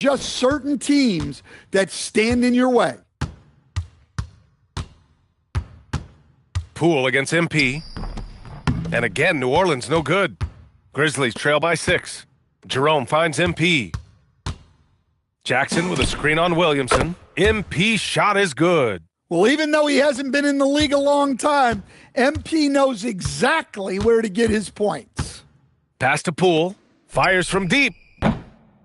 just certain teams that stand in your way. Poole against MP. And again, New Orleans no good. Grizzlies trail by 6. Jerome finds MP. Jackson with a screen on Williamson. MP shot is good. Well, even though he hasn't been in the league a long time, MP knows exactly where to get his points. Pass to Poole. Fires from deep.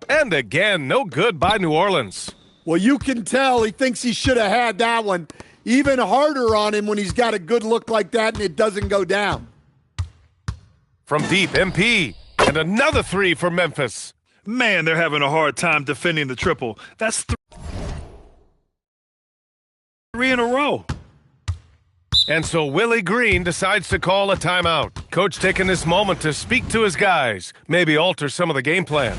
And again, no good by New Orleans. Well, you can tell he thinks he should have had that one. Even harder on him when he's got a good look like that and it doesn't go down. From deep, MP. And another 3 for Memphis. Man, they're having a hard time defending the triple. That's 3 in a row. And so Willie Green decides to call a timeout. Coach taking this moment to speak to his guys, maybe alter some of the game plan.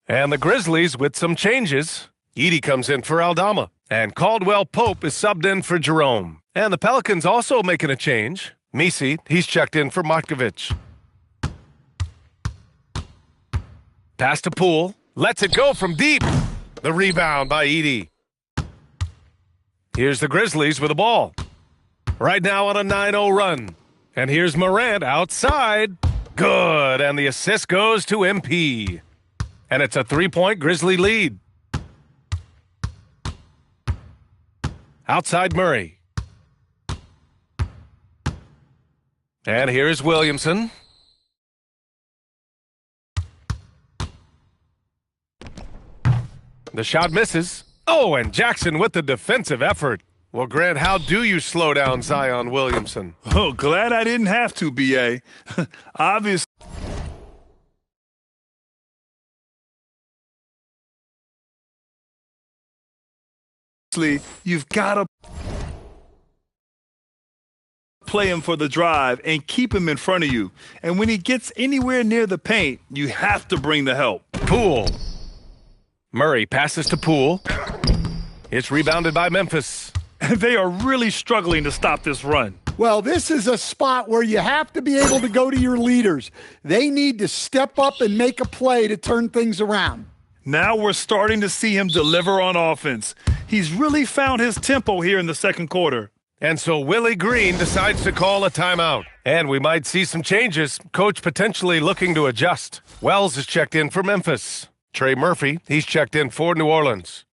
And the Grizzlies with some changes. Edey comes in for Aldama, and Caldwell Pope is subbed in for Jerome. And the Pelicans also making a change. Misi, he's checked in for Matkovic. Pass to Poole. Lets it go from deep. The rebound by Edey. Here's the Grizzlies with the ball. Right now on a 9-0 run. And here's Morant outside. Good. And the assist goes to MP. And it's a 3-point Grizzly lead. Outside Murray. And here's Williamson. The shot misses. Oh, and Jackson with the defensive effort. Well, Grant, how do you slow down Zion Williamson? Oh, glad I didn't have to, B.A. Obviously, you've got to play him for the drive and keep him in front of you. And when he gets anywhere near the paint, you have to bring the help. Poole. Murray passes to Poole. It's rebounded by Memphis. They are really struggling to stop this run. Well, this is a spot where you have to be able to go to your leaders. They need to step up and make a play to turn things around. Now we're starting to see him deliver on offense. He's really found his tempo here in the second quarter. And so Willie Green decides to call a timeout. And we might see some changes. Coach potentially looking to adjust. Wells is checked in for Memphis. Trey Murphy, he's checked in for New Orleans.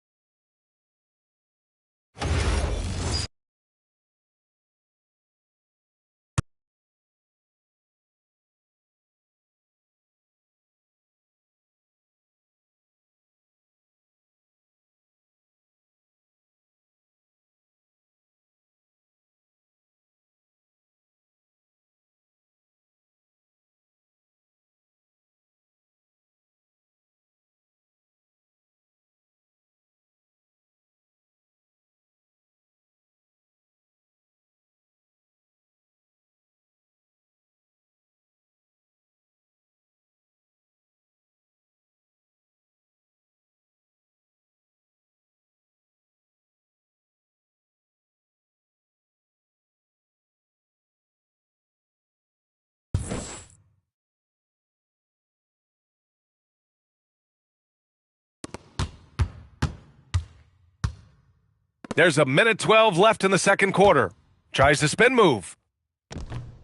There's a minute 12 left in the second quarter. Tries the spin move.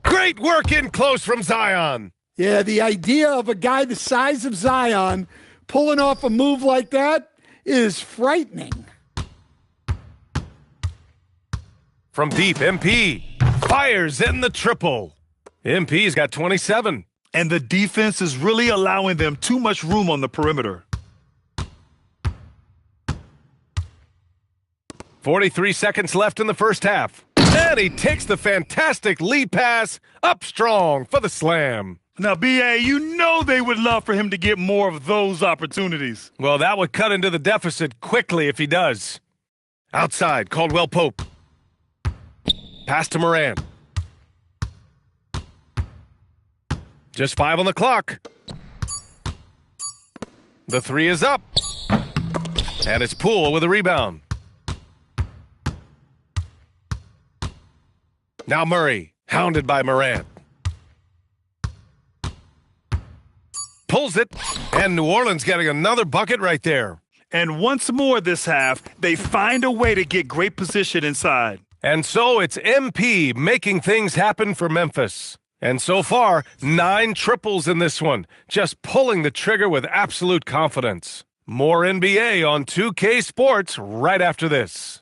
Great work in close from Zion. Yeah, the idea of a guy the size of Zion pulling off a move like that is frightening. From deep, MP fires in the triple. MP's got 27. And the defense is really allowing them too much room on the perimeter. 43 seconds left in the first half. And he takes the fantastic lead pass up strong for the slam. Now, B.A., you know they would love for him to get more of those opportunities. Well, that would cut into the deficit quickly if he does. Outside, Caldwell Pope. Pass to Morant. Just 5 on the clock. The 3 is up. And it's Poole with a rebound. Now Murray Hounded by Morant. Pulls it, and New Orleans getting another bucket right there. And once more this half, they find a way to get great position inside. And so it's MP making things happen for Memphis. And so far, 9 triples in this one, just pulling the trigger with absolute confidence. More NBA on 2K Sports right after this.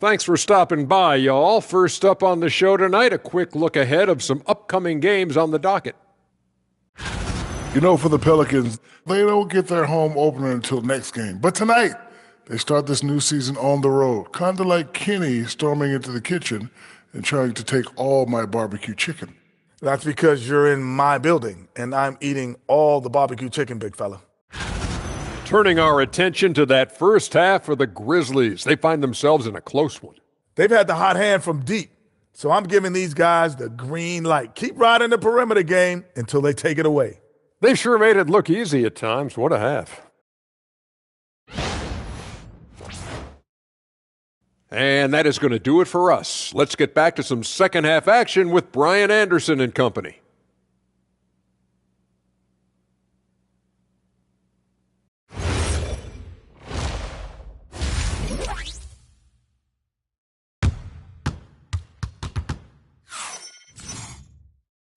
Thanks for stopping by, y'all. First up on the show tonight, a quick look ahead of some upcoming games on the docket. You know, for the Pelicans, they don't get their home opener until next game. But tonight, they start this new season on the road, kind of like Kenny storming into the kitchen and trying to take all my barbecue chicken. That's because you're in my building, and I'm eating all the barbecue chicken, big fella. Turning our attention to that first half for the Grizzlies. They find themselves in a close one. They've had the hot hand from deep, so I'm giving these guys the green light. Keep riding the perimeter game until they take it away. They sure made it look easy at times. What a half. And that is going to do it for us. Let's get back to some second half action with Brian Anderson and company.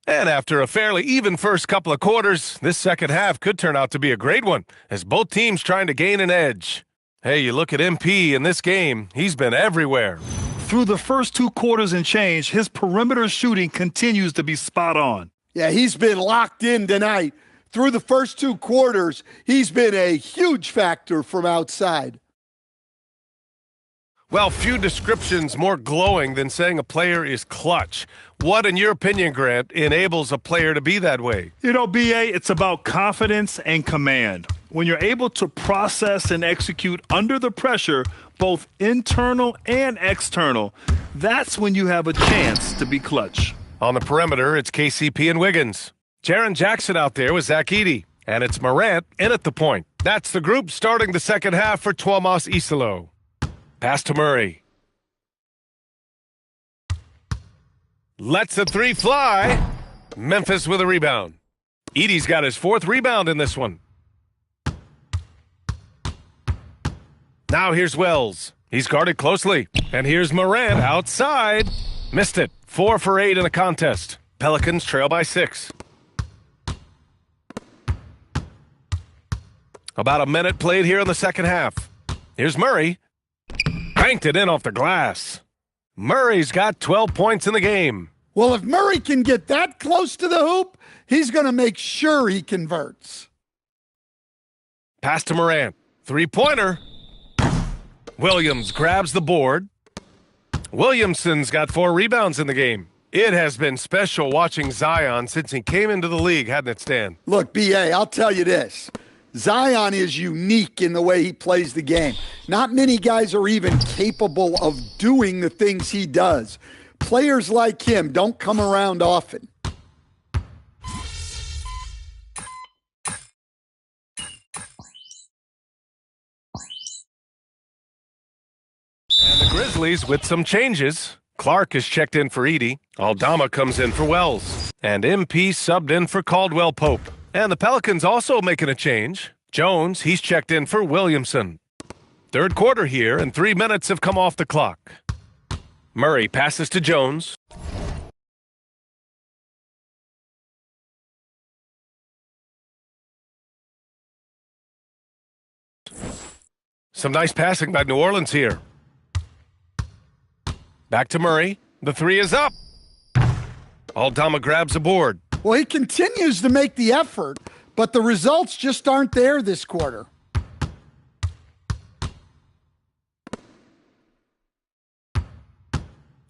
And after a fairly even first couple of quarters, this second half could turn out to be a great one, as both teams trying to gain an edge. Hey, you look at MP in this game, he's been everywhere. Through the first 2 quarters and change, his perimeter shooting continues to be spot on. Yeah, he's been locked in tonight. Through the first 2 quarters, he's been a huge factor from outside. Well, few descriptions more glowing than saying a player is clutch. What, in your opinion, Grant, enables a player to be that way? You know, BA, it's about confidence and command. When you're able to process and execute under the pressure, both internal and external, that's when you have a chance to be clutch. On the perimeter, it's KCP and Wiggins. Jaren Jackson out there with Zach Edey. And it's Morant in at the point. That's the group starting the second half for Tuomas Isalo. Pass to Murray. Lets the 3 fly. Memphis with a rebound. Edey's got his 4th rebound in this one. Now here's Wells. He's guarded closely. And here's Morant outside. Missed it. 4 for 8 in the contest. Pelicans trail by 6. About a minute played here in the second half. Here's Murray. Banked it in off the glass. Murray's got 12 points in the game. Well, if Murray can get that close to the hoop, he's going to make sure he converts. Pass to Morant. 3-pointer. Williams grabs the board. Williamson's got 4 rebounds in the game. It has been special watching Zion since he came into the league, hadn't it, Stan? Look, B.A., I'll tell you this. Zion is unique in the way he plays the game. Not many guys are even capable of doing the things he does. Players like him don't come around often. And the Grizzlies with some changes. Clark is checked in for Edey. Aldama comes in for Wells. And MP subbed in for Caldwell Pope. And the Pelicans also making a change. Jones, he's checked in for Williamson. Third quarter here, and 3 minutes have come off the clock. Murray passes to Jones. Some nice passing by New Orleans here. Back to Murray. The 3 is up. Aldama grabs a board. Well, he continues to make the effort, but the results just aren't there this quarter.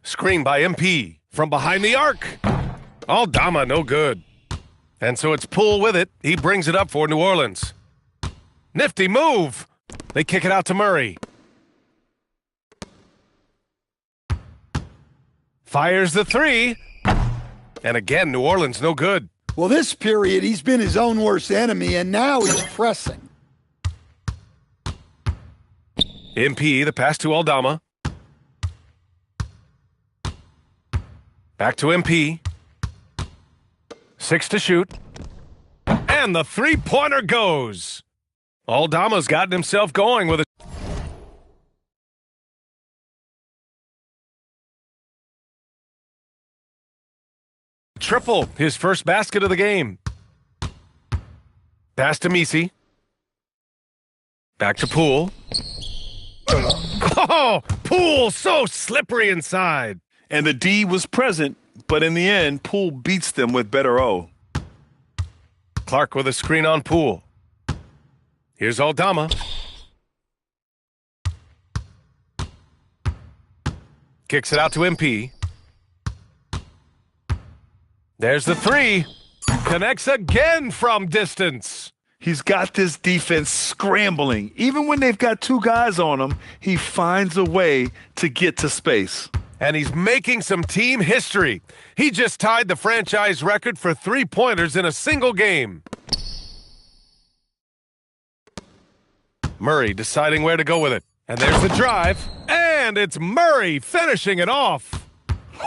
Screen by MP from behind the arc. Aldama, no good. And so it's Poole with it. He brings it up for New Orleans. Nifty move. They kick it out to Murray. Fires the three. And again, New Orleans no good. Well, this period, he's been his own worst enemy, and now he's pressing. MP, the pass to Aldama. Back to MP. 6 to shoot. And the three-pointer goes. Aldama's gotten himself going with a triple, his first basket of the game. Pass to Misi. Back to Poole. Oh, Poole so slippery inside. And the D was present, but in the end, Poole beats them with better O. Clark with a screen on Poole. Here's Aldama. Kicks it out to MP. There's the three. Connects again from distance. He's got this defense scrambling. Even when they've got two guys on him, he finds a way to get to space. And he's making some team history. He just tied the franchise record for three-pointers in a single game. Murray deciding where to go with it. And there's the drive. And it's Murray finishing it off.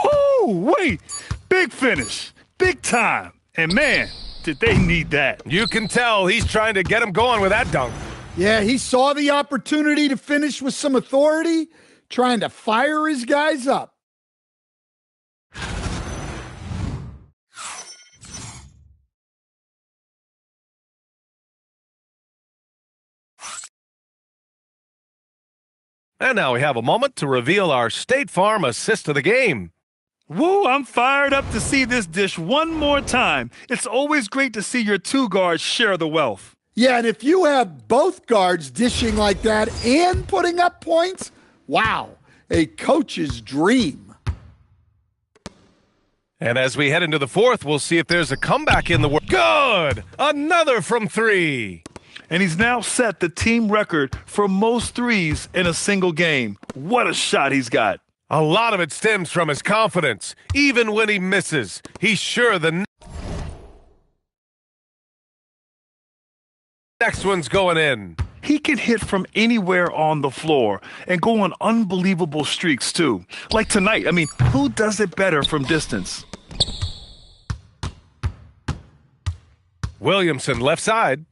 Woo, wait. Big finish. Big time. And man, did they need that. You can tell he's trying to get him going with that dunk. Yeah, he saw the opportunity to finish with some authority, trying to fire his guys up. And now we have a moment to reveal our State Farm assist of the game. Woo, I'm fired up to see this dish one more time. It's always great to see your two guards share the wealth. Yeah, and if you have both guards dishing like that and putting up points, wow, a coach's dream. And as we head into the fourth, we'll see if there's a comeback in the work. Good! Another from three. And he's now set the team record for most threes in a single game. What a shot he's got. A lot of it stems from his confidence. Even when he misses, he's sure the next one's going in. He can hit from anywhere on the floor and go on unbelievable streaks, too. Like tonight, I mean, who does it better from distance? Williamson left side.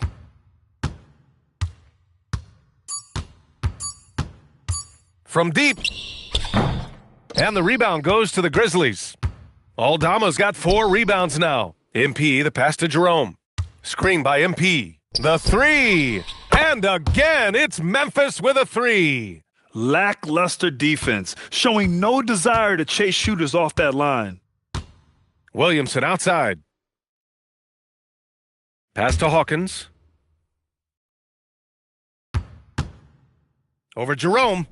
From deep. And the rebound goes to the Grizzlies. Aldama's got 4 rebounds now. MP, the pass to Jerome. Screen by MP. The three. And again, it's Memphis with a three. Lackluster defense, showing no desire to chase shooters off that line. Williamson outside. Pass to Hawkins. Over Jerome.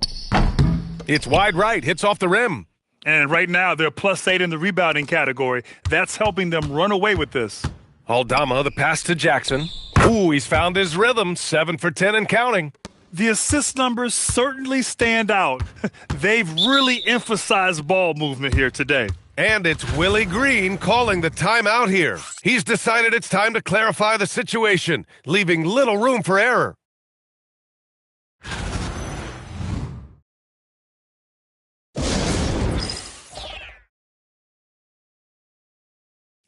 It's wide right, hits off the rim. And right now, they're +8 in the rebounding category. That's helping them run away with this. Aldama, the pass to Jackson. Ooh, he's found his rhythm, 7 for 10 and counting. The assist numbers certainly stand out. They've really emphasized ball movement here today. And it's Willie Green calling the timeout here. He's decided it's time to clarify the situation, leaving little room for error.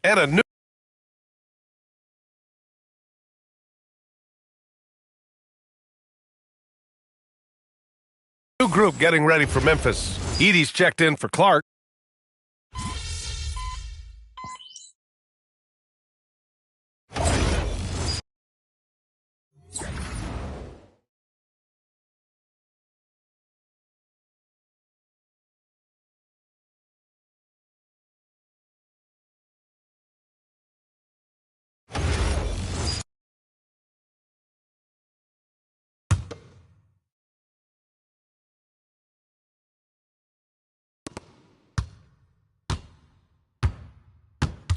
And a new group getting ready for Memphis. Edey's checked in for Clark.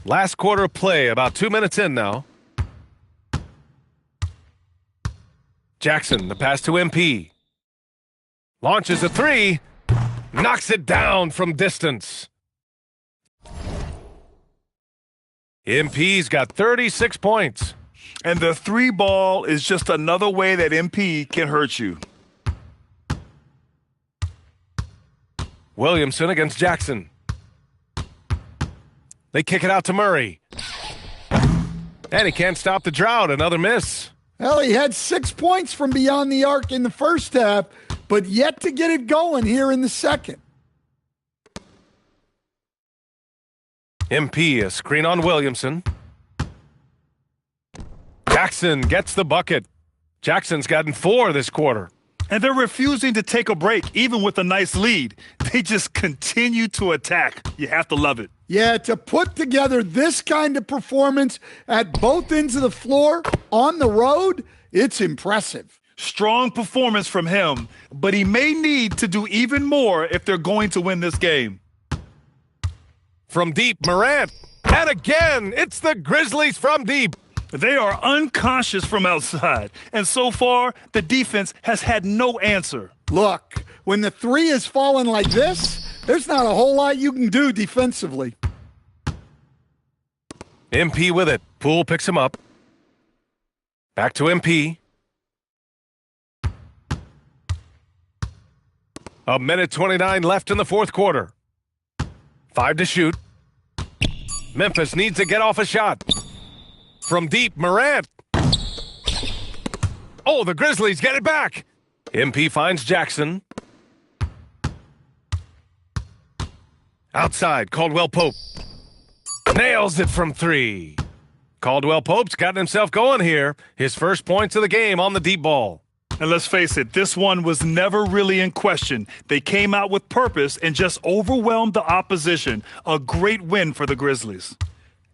Last quarter of play, about 2 minutes in now. Jackson, the pass to MP. Launches a three. Knocks it down from distance. MP's got 36 points. And the 3 ball is just another way that MP can hurt you. Williamson against Jackson. They kick it out to Murray. And he can't stop the drought. Another miss. Well, he had 6 points from beyond the arc in the first half, but yet to get it going here in the second. MP, a screen on Williamson. Jackson gets the bucket. Jackson's gotten 4 this quarter. And they're refusing to take a break, even with a nice lead. They just continue to attack. You have to love it. Yeah, to put together this kind of performance at both ends of the floor on the road, it's impressive. Strong performance from him, but he may need to do even more if they're going to win this game. From deep, Morant. And again, it's the Grizzlies from deep. They are unconscious from outside, and so far, the defense has had no answer. Look, when the 3 is falling like this, there's not a whole lot you can do defensively. MP with it. Poole picks him up. Back to MP. A minute 29 left in the fourth quarter. 5 to shoot. Memphis needs to get off a shot. From deep, Morant. Oh, the Grizzlies get it back. MP finds Jackson. Outside, Caldwell Pope. Nails it from 3. Caldwell Pope's gotten himself going here. His first points of the game on the deep ball. And let's face it, this one was never really in question. They came out with purpose and just overwhelmed the opposition. A great win for the Grizzlies.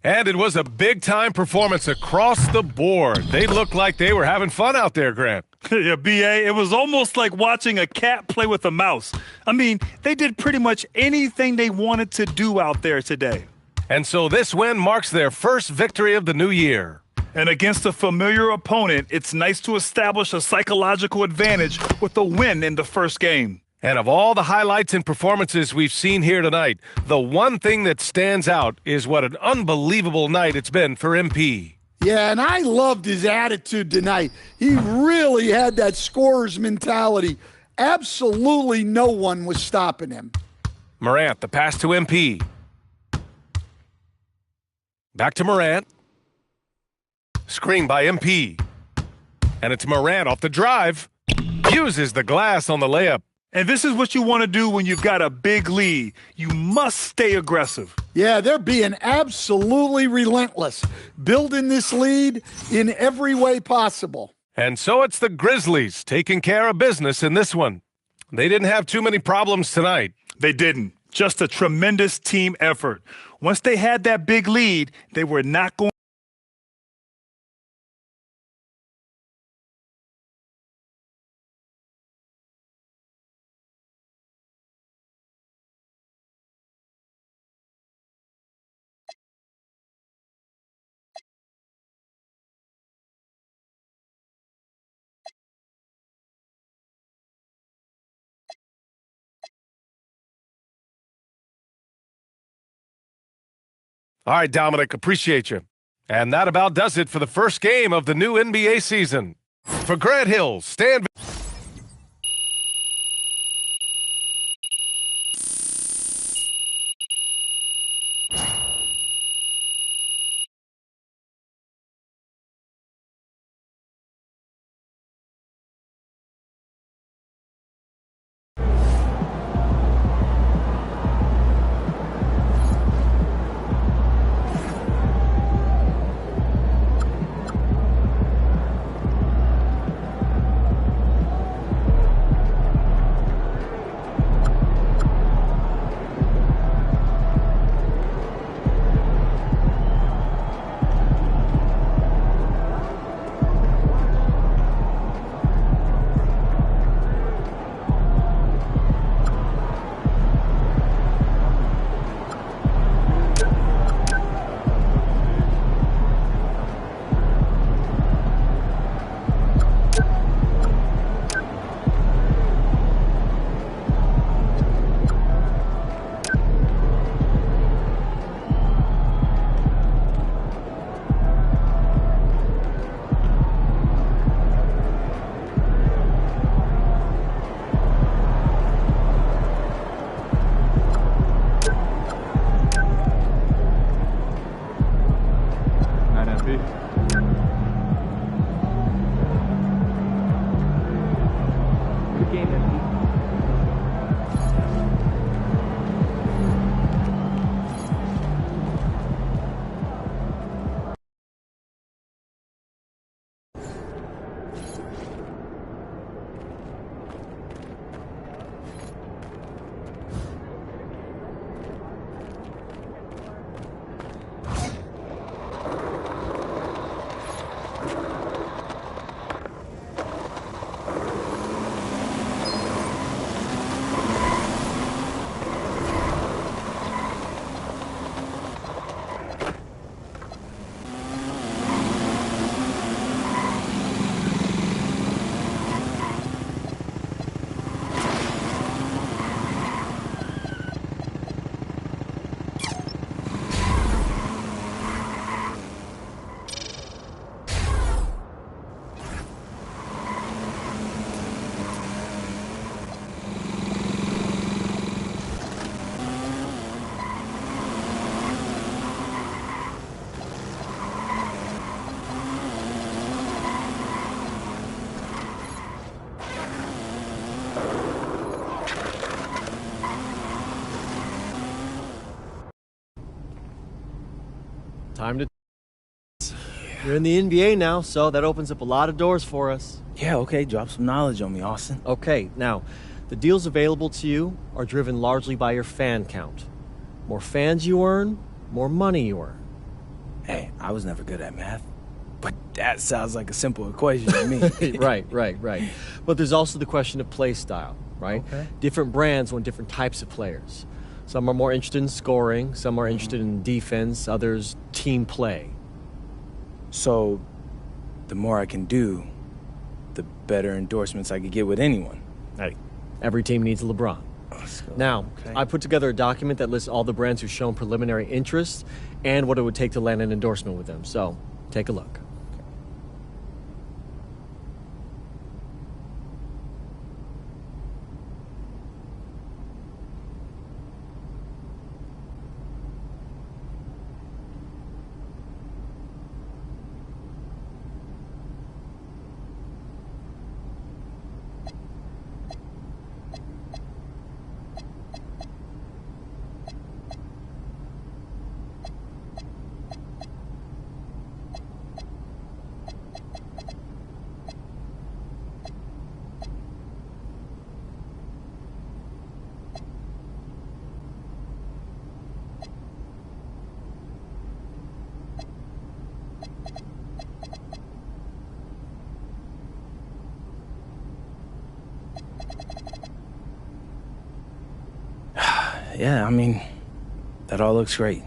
And it was a big-time performance across the board. They looked like they were having fun out there, Grant. Yeah, B.A., it was almost like watching a cat play with a mouse. I mean, they did pretty much anything they wanted to do out there today. And so this win marks their first victory of the new year. And against a familiar opponent, it's nice to establish a psychological advantage with a win in the first game. And of all the highlights and performances we've seen here tonight, the one thing that stands out is what an unbelievable night it's been for MP. Yeah, and I loved his attitude tonight. He really had that scorer's mentality. Absolutely no one was stopping him. Morant, the pass to MP. Back to Morant. Screen by MP. And it's Morant off the drive. Uses the glass on the layup. And this is what you want to do when you've got a big lead. You must stay aggressive. Yeah, they're being absolutely relentless, building this lead in every way possible. And so it's the Grizzlies taking care of business in this one. They didn't have too many problems tonight. They didn't. Just a tremendous team effort. Once they had that big lead, they were not going. All right, Dominic, appreciate you. And that about does it for the first game of the new NBA season. For Grant Hill, Stan... You're in the NBA now, so that opens up a lot of doors for us. Yeah, okay, drop some knowledge on me, Austin. Okay, now, the deals available to you are driven largely by your fan count. More fans you earn, more money you earn. Hey, I was never good at math, but that sounds like a simple equation to me. Right. But there's also the question of play style, right? Okay. Different brands want different types of players. Some are more interested in scoring, some are interested in defense, others team play. So, the more I can do, the better endorsements I could get with anyone. Hey, every team needs a LeBron. Now, okay. I put together a document that lists all the brands who've shown preliminary interest and what it would take to land an endorsement with them. So, take a look. Yeah, I mean, that all looks great.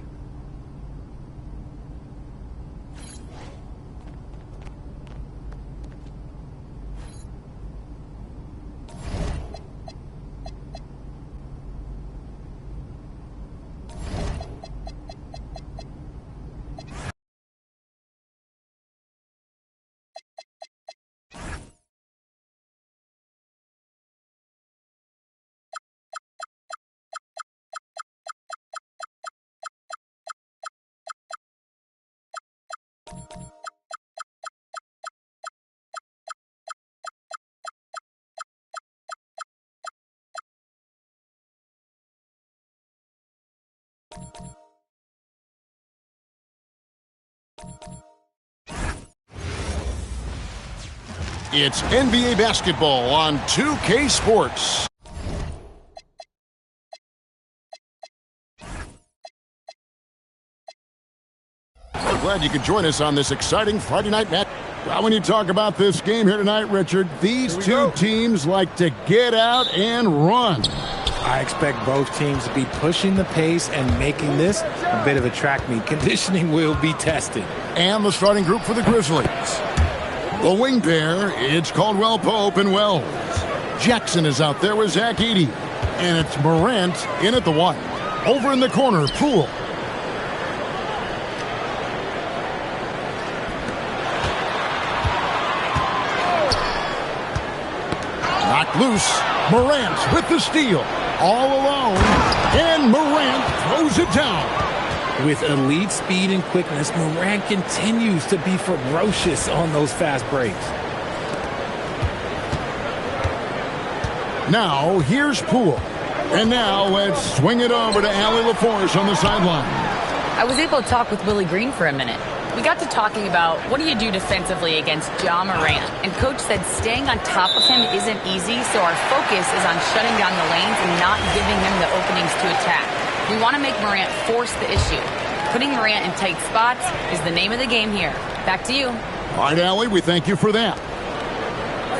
It's NBA basketball on 2K Sports. We're glad you could join us on this exciting Friday night match. Well, when you talk about this game here tonight, Richard, these two teams like to get out and run. I expect both teams to be pushing the pace and making this a bit of a track meet. Conditioning will be tested. And the starting group for the Grizzlies. The wing pair, it's Caldwell Pope and Wells. Jackson is out there with Zach Edey. And it's Morant in at the one. Over in the corner, Poole. Knocked loose. Morant with the steal. All alone. And Morant throws it down. With elite speed and quickness, Morant continues to be ferocious on those fast breaks. Now, here's Poole. And now, let's swing it over to Allie LaForce on the sideline. I was able to talk with Willie Green for a minute. We got to talking about what do you do defensively against Ja Morant. And Coach said staying on top of him isn't easy, so our focus is on shutting down the lanes and not giving him the openings to attack. We want to make Morant force the issue. Putting Morant in tight spots is the name of the game here. Back to you. All right, Allie, we thank you for that.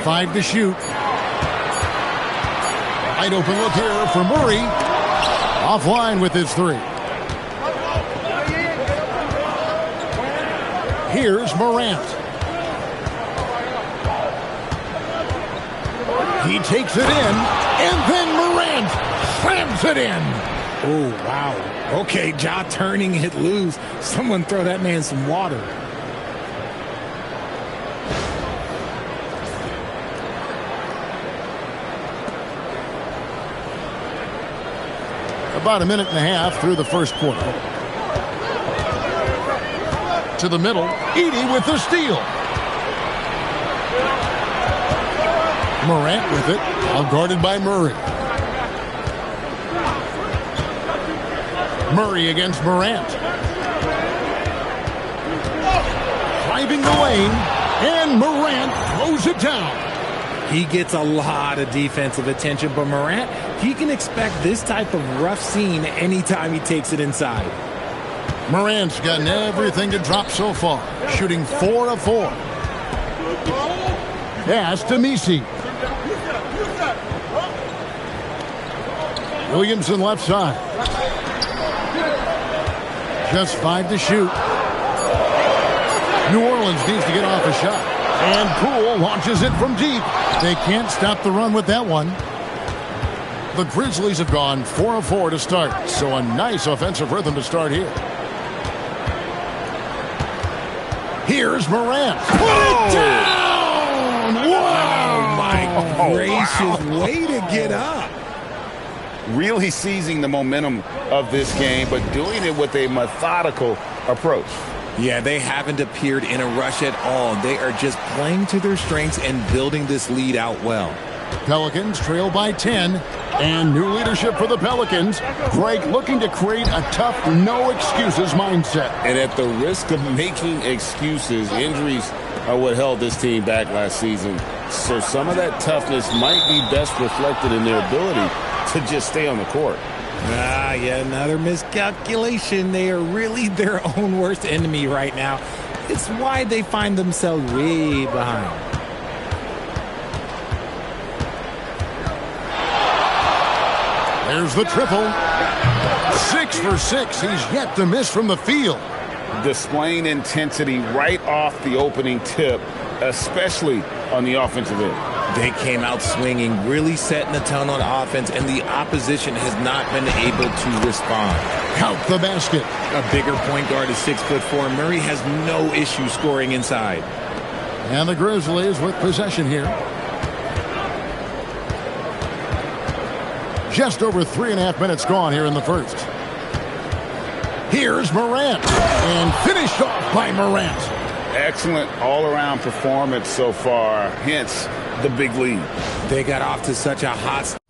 5 to shoot. Wide open look here for Murray. Offline with his 3. Here's Morant. He takes it in, and then Morant slams it in. Oh, wow. Okay, Ja turning it loose. Someone throw that man some water. About a minute and a half through the first quarter. To the middle, Edey with the steal. Morant with it, out guarded by Murray. Murray against Morant. driving the lane, and Morant throws it down. He gets a lot of defensive attention, but Morant, he can expect this type of rough scene anytime he takes it inside. Morant's gotten everything to drop so far, shooting 4 of 4. Pass to Messi. Williamson left side. Just 5 to shoot. New Orleans needs to get off a shot. And Poole launches it from deep. They can't stop the run with that one. The Grizzlies have gone 4 of 4 to start, so a nice offensive rhythm to start here. Here's Morant. Put it down! Wow! Oh, my gracious. Way to get up. Really seizing the momentum of this game, but doing it with a methodical approach. Yeah, they haven't appeared in a rush at all. They are just playing to their strengths and building this lead out well. Pelicans trail by 10, and new leadership for the Pelicans. Greg looking to create a tough, no-excuses mindset. And at the risk of making excuses, injuries are what held this team back last season. So some of that toughness might be best reflected in their ability to just stay on the court. Yeah, another miscalculation. They are really their own worst enemy right now. It's why they find themselves way behind. There's the triple. 6 for 6. He's yet to miss from the field. Displaying intensity right off the opening tip, especially on the offensive end. They came out swinging, really setting the tone on offense, and the opposition has not been able to respond. Count the basket. A bigger point guard is 6'4". Murray has no issue scoring inside. And the Grizzlies with possession here. Just over 3.5 minutes gone here in the first. Here's Morant. And finished off by Morant. Excellent all-around performance so far, hence the big lead. They got off to such a hot start.